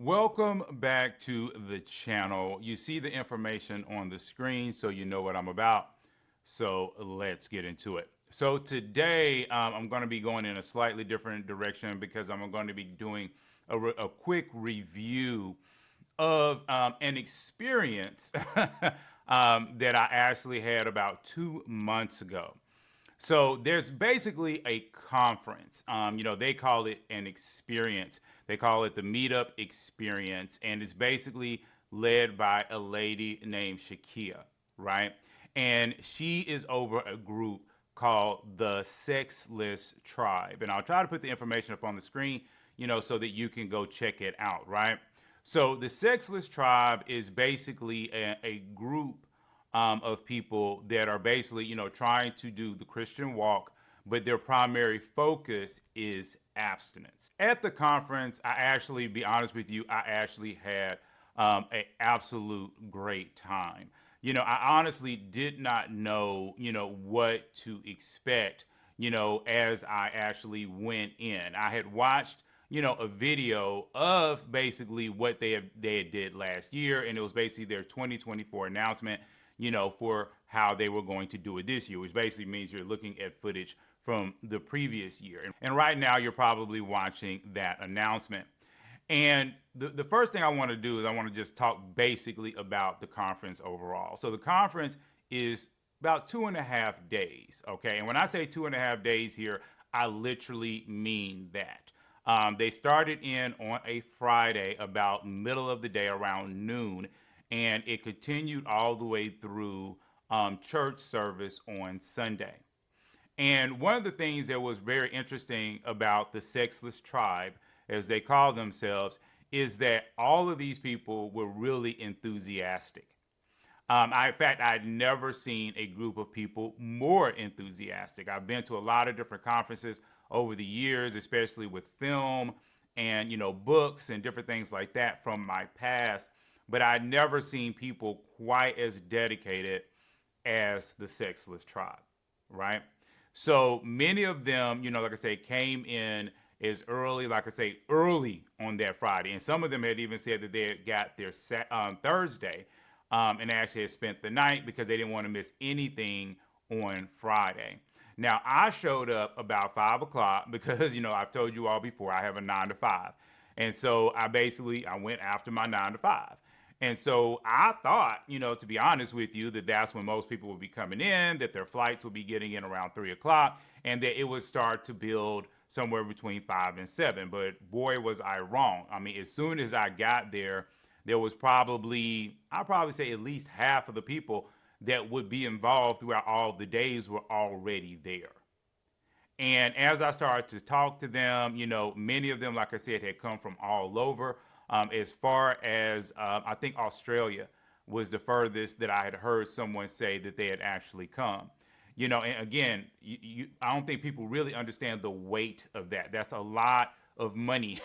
Welcome back to the channel. You see the information on the screen, so you know what I'm about. So let's get into it. So today I'm going to be going in a slightly different direction because I'm going to be doing a quick review of an experience that I actually had about 2 months ago. So there's basically a conference. They call it an experience. They call it the Meetup Experience, and it's basically led by a lady named Shakia, right? And she is over a group called the Sexless Tribe. And I'll try to put the information up on the screen, so that you can go check it out, right? So the Sexless Tribe is basically a group of people that are basically, trying to do the Christian walk, but their primary focus is abstinence. At the conference, be honest with you, I actually had an absolute great time. I honestly did not know, what to expect, as I actually went in. I had watched, a video of basically what they did last year, and it was basically their 2024 announcement, for how they were going to do it this year, which basically means you're looking at footage from the previous year. And right now, you're probably watching that announcement. And the first thing I want to do is I want to just talk basically about the conference overall. So the conference is about 2.5 days, okay? And when I say 2.5 days here, I literally mean that. They started in on a Friday about middle of the day around noon, and it continued all the way through church service on Sunday. And one of the things that was very interesting about the Sexless Tribe, as they call themselves, is that all of these people were really enthusiastic. In fact, I'd never seen a group of people more enthusiastic. I've been to a lot of different conferences over the years, especially with film and, books and different things like that from my past, but I'd never seen people quite as dedicated as the Sexless Tribe, right? So many of them, like I say, came in as early, early on that Friday. And some of them had even said that they had got their Thursday and actually had spent the night because they didn't want to miss anything on Friday. Now, I showed up about 5 o'clock because, I've told you all before, I have a 9 to 5. And so I went after my 9 to 5. And so I thought, to be honest with you, that that's when most people would be coming in, that their flights would be getting in around 3 o'clock, and that it would start to build somewhere between 5 and 7. But boy, was I wrong. I mean, as soon as I got there, there was I'll probably say at least half of the people that would be involved throughout all the days were already there. And as I started to talk to them, many of them, like I said, had come from all over. As far as I think Australia was the furthest that I had heard someone say that they had actually come. And again, I don't think people really understand the weight of that. That's a lot of money.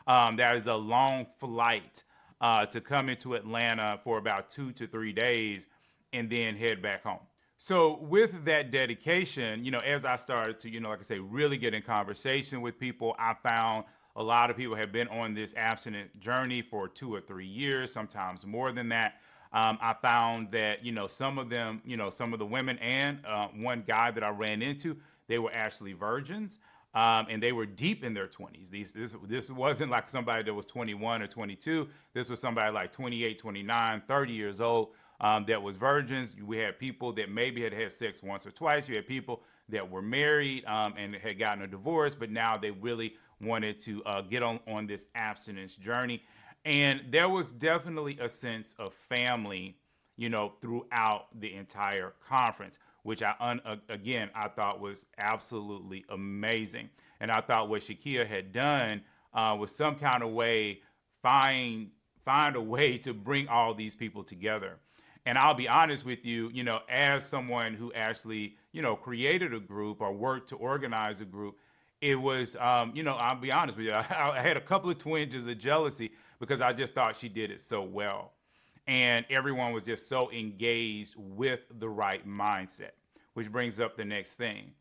That is a long flight to come into Atlanta for about 2 to 3 days and then head back home. So with that dedication, as I started to, like I say, really get in conversation with people, I found a lot of people have been on this abstinent journey for 2 or 3 years, sometimes more than that. I found that, some of them, some of the women and one guy that I ran into, they were actually virgins. And they were deep in their 20s. This wasn't like somebody that was 21 or 22. This was somebody like 28, 29, 30 years old that was virgins. We had people that maybe had had sex once or twice. You had people that were married and had gotten a divorce, but now they really wanted to get on this abstinence journey. And there was definitely a sense of family, throughout the entire conference, which again, I thought was absolutely amazing. And I thought what Shakia had done was some kind of way find a way to bring all these people together. And I'll be honest with you, as someone who actually, created a group or worked to organize a group, it was, I'll be honest with you, I had a couple of twinges of jealousy because I just thought she did it so well. And everyone was just so engaged with the right mindset, which brings up the next thing.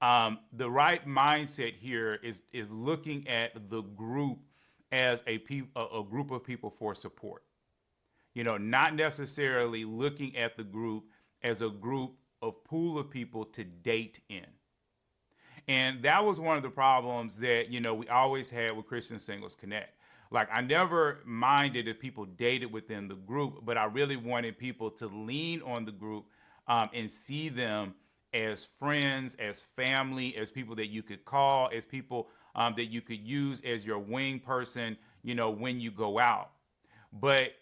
The right mindset here is looking at the group as a group of people for support. Not necessarily looking at the group as a group of pool of people to date in. And that was one of the problems that, we always had with Christian Singles Connect. Like, I never minded if people dated within the group, but I really wanted people to lean on the group and see them as friends, as family, as people that you could call, as people that you could use as your wing person, when you go out. But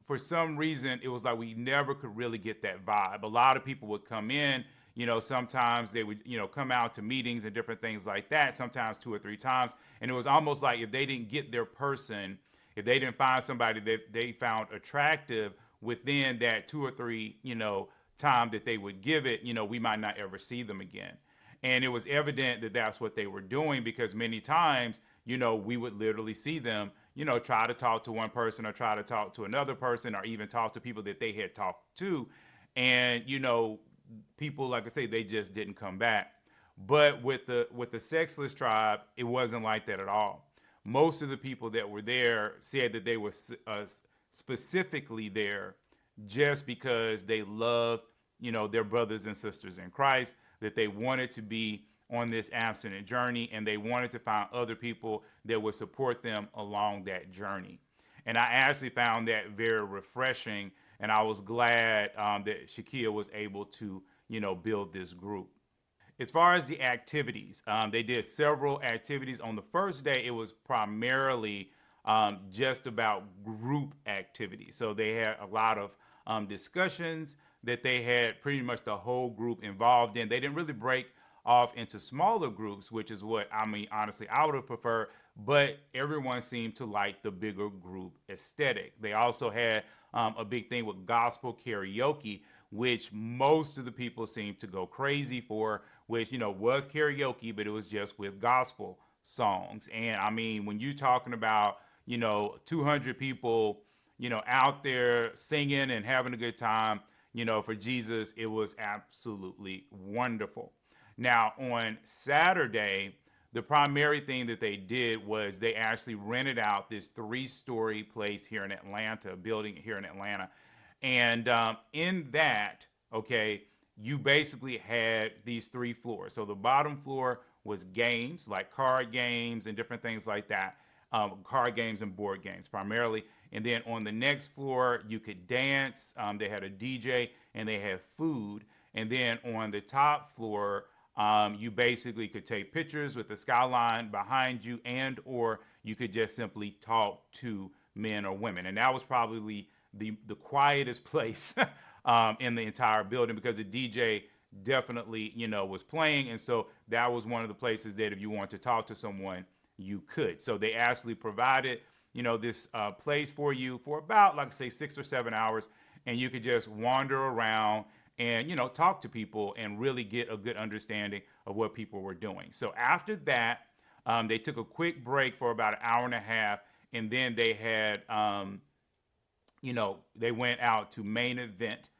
for some reason, it was like we never could really get that vibe. A lot of people would come in, sometimes they would, come out to meetings and different things like that, sometimes 2 or 3 times. And it was almost like if they didn't get their person, if they didn't find somebody that they found attractive within that 2 or 3, time that they would give it, we might not ever see them again. And it was evident that that's what they were doing, because many times, we would literally see them, try to talk to one person or try to talk to another person or even talk to people that they had talked to. And, people, like I say, they just didn't come back. But with the Sexless Tribe, it wasn't like that at all. Most of the people that were there said that they were specifically there just because they loved, their brothers and sisters in Christ, that they wanted to be on this abstinent journey, and they wanted to find other people that would support them along that journey. And I actually found that very refreshing, and I was glad that Shakia was able to, build this group. As far as the activities, they did several activities. On the first day, it was primarily just about group activities. So they had a lot of discussions that they had pretty much the whole group involved in. They didn't really break off into smaller groups, which is what, honestly, I would have preferred, but everyone seemed to like the bigger group aesthetic. They also had a big thing with gospel karaoke, which most of the people seemed to go crazy for, which, was karaoke, but it was just with gospel songs. And when you're talking about, 200 people, out there singing and having a good time, for Jesus, it was absolutely wonderful. Now, on Saturday, the primary thing that they did was they actually rented out this 3-story place here in Atlanta, a building here in Atlanta. And in that, okay, you basically had these 3 floors. So the bottom floor was games, like card games and different things like that, card games and board games primarily. And then on the next floor, you could dance. They had a DJ and they had food. And then on the top floor, you basically could take pictures with the skyline behind you, and or you could just simply talk to men or women. And that was probably the quietest place in the entire building, because the DJ definitely, was playing. And so that was one of the places that if you want to talk to someone, you could. So they actually provided, this place for you for about, like, say, 6 or 7 hours. And you could just wander around and, talk to people and really get a good understanding of what people were doing. So after that, they took a quick break for about an hour and a half. And then they had, they went out to Main Event,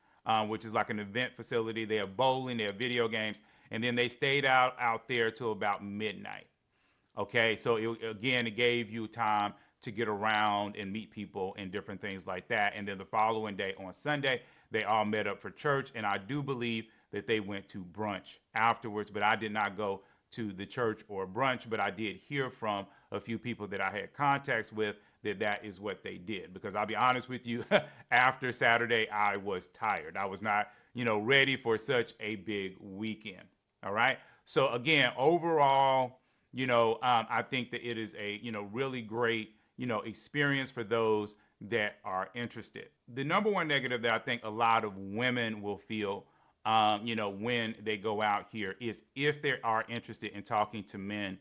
which is like an event facility. They have bowling, they have video games. And then they stayed out there till about midnight. Okay, so it gave you time to get around and meet people and different things like that. And then the following day, on Sunday, they all met up for church. And I do believe that they went to brunch afterwards, but I did not go to the church or brunch, but I did hear from a few people that I had contacts with that is what they did. Because I'll be honest with you, after Saturday, I was tired. I was not, ready for such a big weekend. All right. So again, overall, I think that it is a, really great, experience for those that are interested. The number one negative that I think a lot of women will feel, when they go out here is if they are interested in talking to men,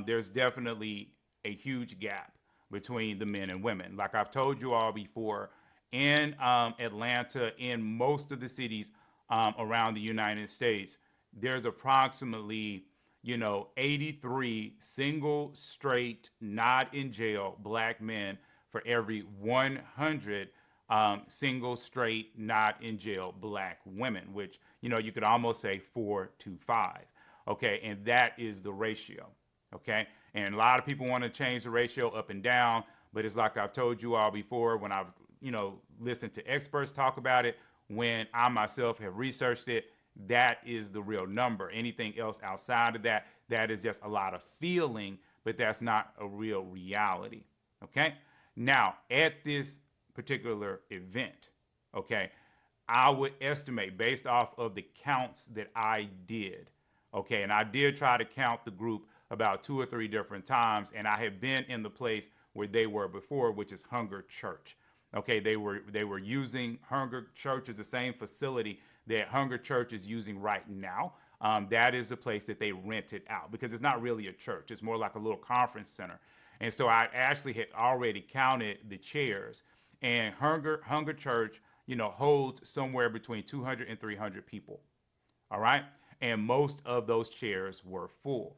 there's definitely a huge gap between the men and women. Like I've told you all before, in Atlanta, in most of the cities around the United States, there's approximately 83 single, straight, not in jail Black men for every 100 single, straight, not in jail Black women, which, you could almost say 4 to 5. Okay. And that is the ratio. Okay. And a lot of people want to change the ratio up and down, but it's like I've told you all before when I've, listened to experts talk about it, when I myself have researched it, that is the real number. Anything else outside of that, that is just a lot of feeling, but that's not a real reality. Okay. Now, at this particular event, okay, I would estimate based off of the counts that I did. Okay. And I did try to count the group about 2 or 3 different times. And I have been in the place where they were before, which is Hunger Church. Okay. They were using Hunger Church as the same facility that Hunger Church is using right now. That is the place that they rented out because it's not really a church. It's more like a little conference center. And so I actually had already counted the chairs, and Hunger Church, holds somewhere between 200 and 300 people. All right. And most of those chairs were full.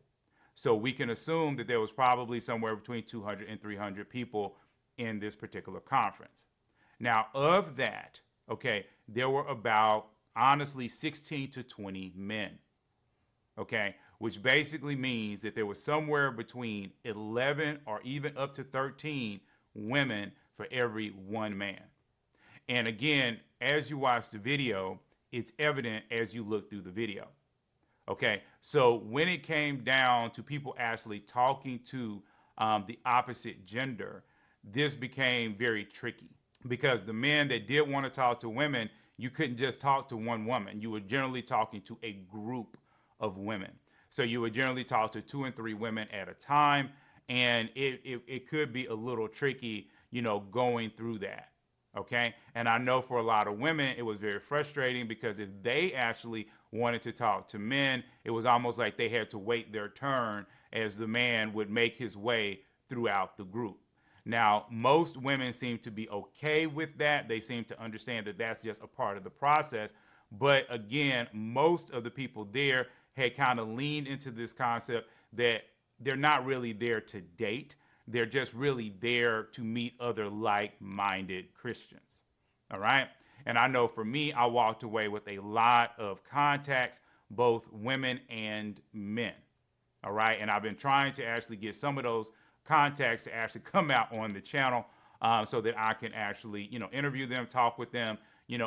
So we can assume that there was probably somewhere between 200 and 300 people in this particular conference. Now, of that, okay, there were about, honestly, 16 to 20 men. Okay, which basically means that there was somewhere between 11 or even up to 13 women for every one man. And again, as you watch the video, it's evident as you look through the video. Okay, so when it came down to people actually talking to the opposite gender, this became very tricky because the men that did want to talk to women, you couldn't just talk to one woman. You were generally talking to a group of women. So you would generally talk to 2 and 3 women at a time. And it could be a little tricky, going through that. Okay. And I know for a lot of women, it was very frustrating because if they actually wanted to talk to men, it was almost like they had to wait their turn as the man would make his way throughout the group. Now, most women seem to be okay with that. They seem to understand that that's just a part of the process. But again, most of the people there had kind of leaned into this concept that they're not really there to date. They're just really there to meet other like-minded Christians. All right. And I know for me, I walked away with a lot of contacts, both women and men. All right. And I've been trying to actually get some of those contacts to actually come out on the channel so that I can actually, interview them, talk with them,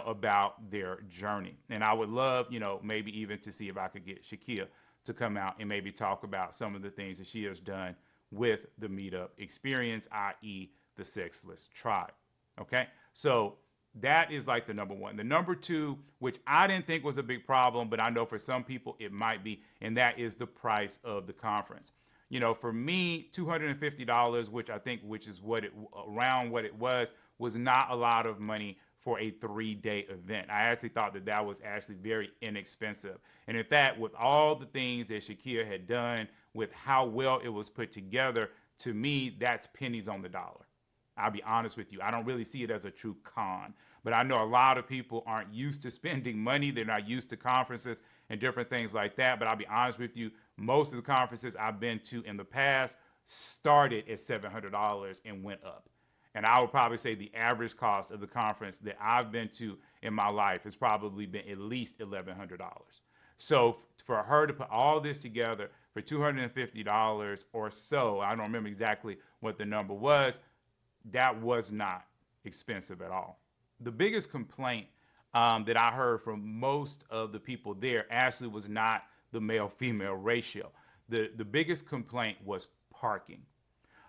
about their journey. And I would love, maybe even to see if I could get Shakia to come out and maybe talk about some of the things that she has done with the Meetup Experience, i.e. the Sexless Tribe. Okay. So that is like the number one. The number two, which I didn't think was a big problem, but I know for some people it might be, and that is the price of the conference. For me, $250, which is around what it was not a lot of money for a 3-day event. I actually thought that was actually very inexpensive. And in fact, with all the things that Shakia had done, with how well it was put together, to me, that's pennies on the dollar. I'll be honest with you. I don't really see it as a true con. But I know a lot of people aren't used to spending money. They're not used to conferences and different things like that. But I'll be honest with you, most of the conferences I've been to in the past started at $700 and went up. And I would probably say the average cost of the conference that I've been to in my life has probably been at least $1,100. So for her to put all this together for $250 or so, I don't remember exactly what the number was, that was not expensive at all. The biggest complaint that I heard from most of the people there actually was not the male-female ratio. The biggest complaint was parking.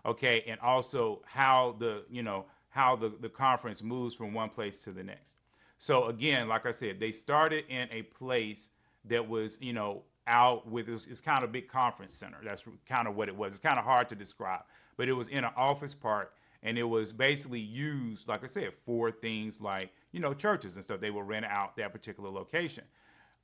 Okay, and also how the conference moves from one place to the next. So again, like I said, they started in a place that was, out with, it's kind of a big conference center. That's kind of what it was. It's kind of hard to describe, but it was in an office park, and it was basically used, like I said, for things like, churches and stuff. They would rent out that particular location.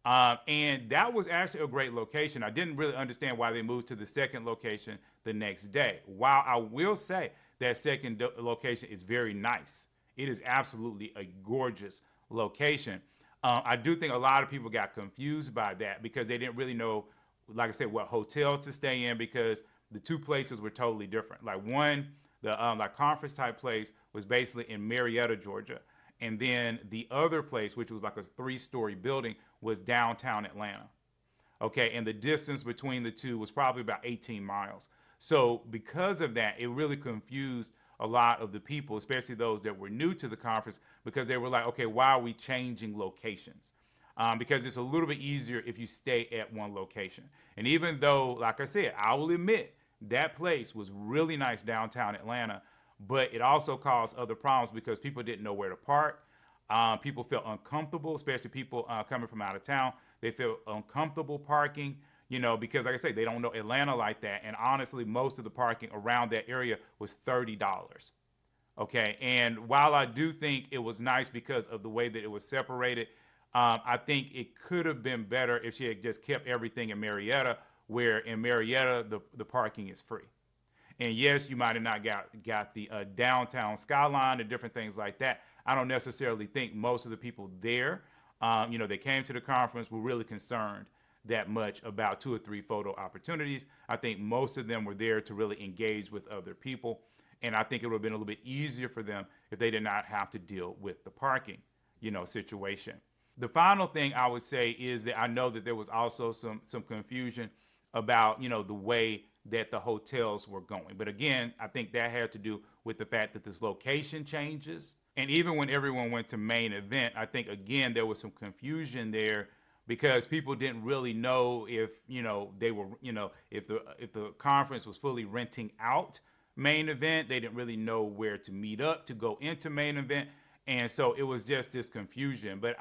And that was actually a great location. I didn't really understand why they moved to the second location the next day. While I will say that second location is very nice. It is absolutely a gorgeous location. I do think a lot of people got confused by that because they didn't really know, like I said, what hotel to stay in because the two places were totally different. Like one, the like conference type place was basically in Marietta, Georgia. And then the other place, which was like a 3-story building, was downtown Atlanta. Okay, and the distance between the two was probably about 18 miles. So because of that, it really confused a lot of the people, especially those that were new to the conference, because they were like, okay, why are we changing locations? Because it's a little bit easier if you stay at one location. And even though, like I said, I will admit that place was really nice downtown Atlanta, but it also caused other problems because people didn't know where to park. People felt uncomfortable, especially people coming from out of town. They feel uncomfortable parking, because like I say, they don't know Atlanta like that. And honestly, most of the parking around that area was $30. Okay. And while I do think it was nice because of the way that it was separated, I think it could have been better if she had just kept everything in Marietta, where in Marietta, the parking is free. And yes, you might have not got the downtown skyline and different things like that. I don't necessarily think most of the people there, they came to the conference, were really concerned that much about 2 or 3 photo opportunities. I think most of them were there to really engage with other people. And I think it would have been a little bit easier for them if they did not have to deal with the parking, situation. The final thing I would say is that I know that there was also some confusion about, the way that the hotels were going. But again, I think that had to do with the fact that this location changes. And even when everyone went to main event, I think, again, there was some confusion there because people didn't really know if, they were, if the conference was fully renting out main event. They didn't really know where to meet up to go into main event. And so it was just this confusion. But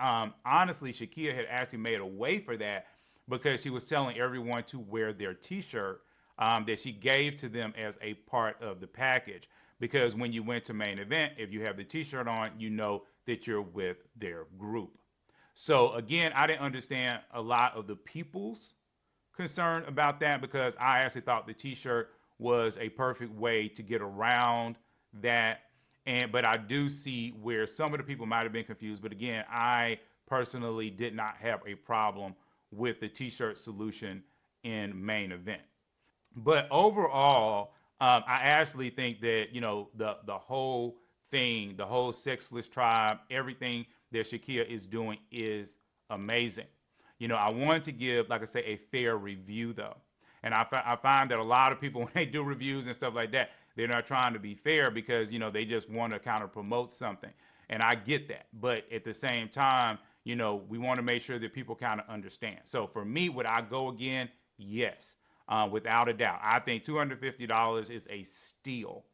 honestly, Shakia had actually made a way for that because she was telling everyone to wear their T-shirt that she gave to them as a part of the package. Because when you went to main event, if you have the T-shirt on, you know that you're with their group. So again, I didn't understand a lot of the people's concern about that because I actually thought the T-shirt was a perfect way to get around that. But I do see where some of the people might have been confused. But again, I personally did not have a problem with the T-shirt solution in main event. But overall, I actually think that, the whole thing, the whole Sexless Tribe, everything that Shakia is doing is amazing. I wanted to give, like I say, a fair review though. And I find that a lot of people, when they do reviews and stuff like that, they're not trying to be fair because, they just want to kind of promote something. And I get that. But at the same time, we want to make sure that people kind of understand. So for me, would I go again? Yes, without a doubt. I think $250 is a steal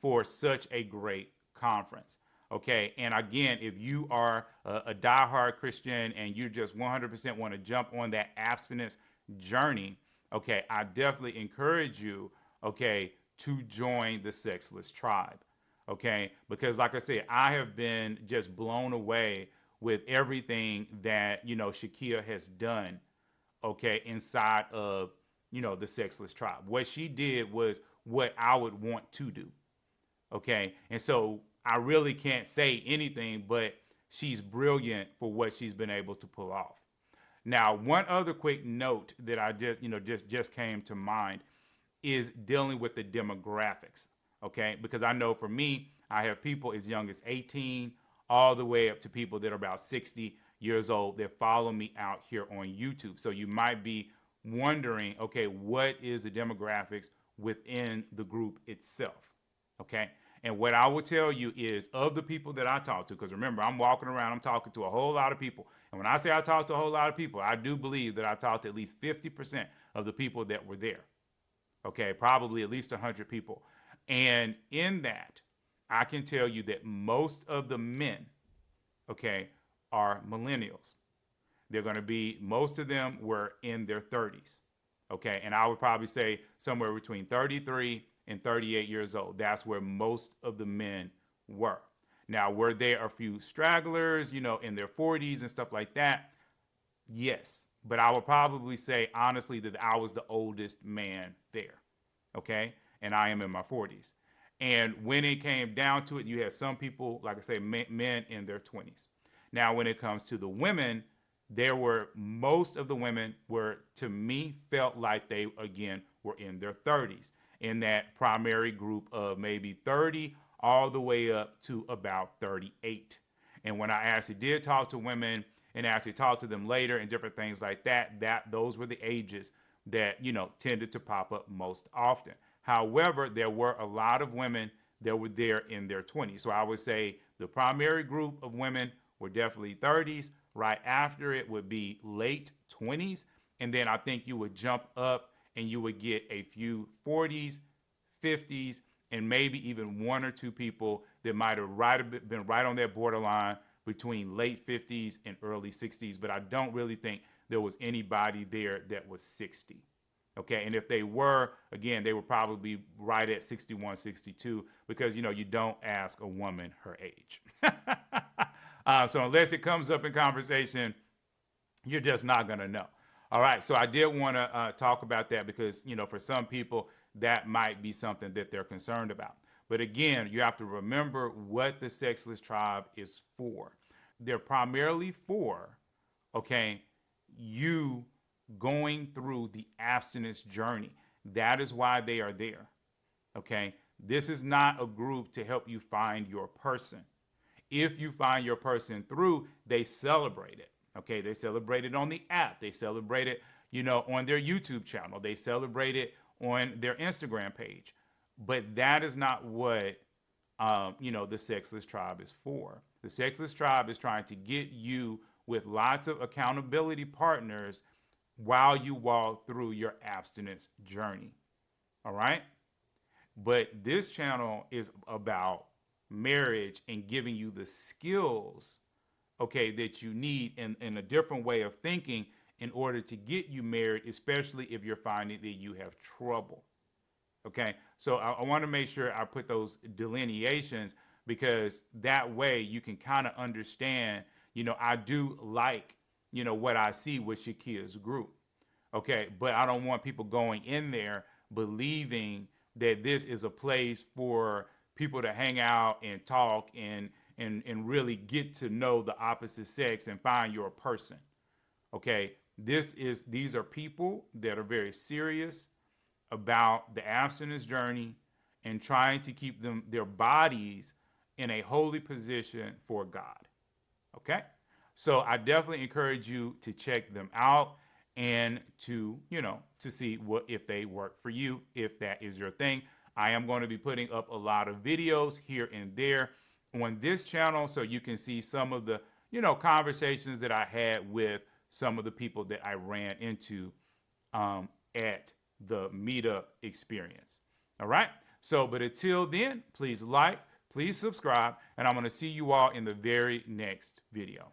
for such a great conference. Okay. And again, if you are a diehard Christian and you just 100% want to jump on that abstinence journey, okay, I definitely encourage you, okay, to join the Sexless Tribe, okay? Because like I said, I have been just blown away with everything that, Shakia has done, okay, inside of, the Sexless Tribe. What she did was what I would want to do, okay? And so I really can't say anything, but she's brilliant for what she's been able to pull off. Now, one other quick note that I just came to mind is dealing with the demographics, okay? Because I know for me, I have people as young as 18 all the way up to people that are about 60 years old that follow me out here on YouTube. So you might be wondering, okay, what is the demographics within the group itself, okay? And what I will tell you is of the people that I talk to, because remember, I'm walking around, I'm talking to a whole lot of people. And when I say I talk to a whole lot of people, I do believe that I talked to at least 50% of the people that were there. Okay, probably at least 100 people. And in that, I can tell you that most of the men, okay, are millennials. They're going to be, most of them were in their 30s. Okay, and I would probably say somewhere between 33 and 38 years old. That's where most of the men were. Now, were there a few stragglers, in their 40s and stuff like that? Yes. But I would probably say, honestly, that I was the oldest man there. Okay? And I am in my 40s. And when it came down to it, you had some people, like I say, men in their 20s. Now, when it comes to the women, most of the women were, to me, felt like they, again, were in their 30s. In that primary group of maybe 30 all the way up to about 38. And when I actually did talk to women and actually talked to them later and different things like that, those were the ages that, tended to pop up most often. However, there were a lot of women that were there in their 20s. So I would say the primary group of women were definitely 30s. Right after it would be late 20s. And then I think you would jump up and you would get a few 40s, 50s, and maybe even one or two people that might have been right on that borderline between late 50s and early 60s. But I don't really think there was anybody there that was 60. Okay, and if they were, again, they were probably right at 61, 62, because, you don't ask a woman her age. So unless it comes up in conversation, you're just not going to know. All right, so I did want to talk about that because, for some people, that might be something that they're concerned about. But again, you have to remember what the Sexless Tribe is for. They're primarily for, okay, you going through the abstinence journey. That is why they are there. Okay, this is not a group to help you find your person. If you find your person through, they celebrate it. Okay, they celebrate it on the app. They celebrate it, on their YouTube channel. They celebrate it on their Instagram page. But that is not what, the Sexless Tribe is for. The Sexless Tribe is trying to get you with lots of accountability partners while you walk through your abstinence journey. All right? But this channel is about marriage and giving you the skills, okay, that you need in a different way of thinking in order to get you married, especially if you're finding that you have trouble. Okay, so I want to make sure I put those delineations because that way you can kind of understand, I do like, what I see with Shakia's group. Okay, but I don't want people going in there believing that this is a place for people to hang out and talk and really get to know the opposite sex and find your person. Okay, these are people that are very serious about the abstinence journey and trying to keep their bodies in a holy position for God. Okay, so I definitely encourage you to check them out and to see if they work for you, if that is your thing. I am going to be putting up a lot of videos here and there on this channel so you can see some of the conversations that I had with some of the people that I ran into at the Meetup Experience. All right, so but until then, please like, please subscribe, and I'm going to see you all in the very next video.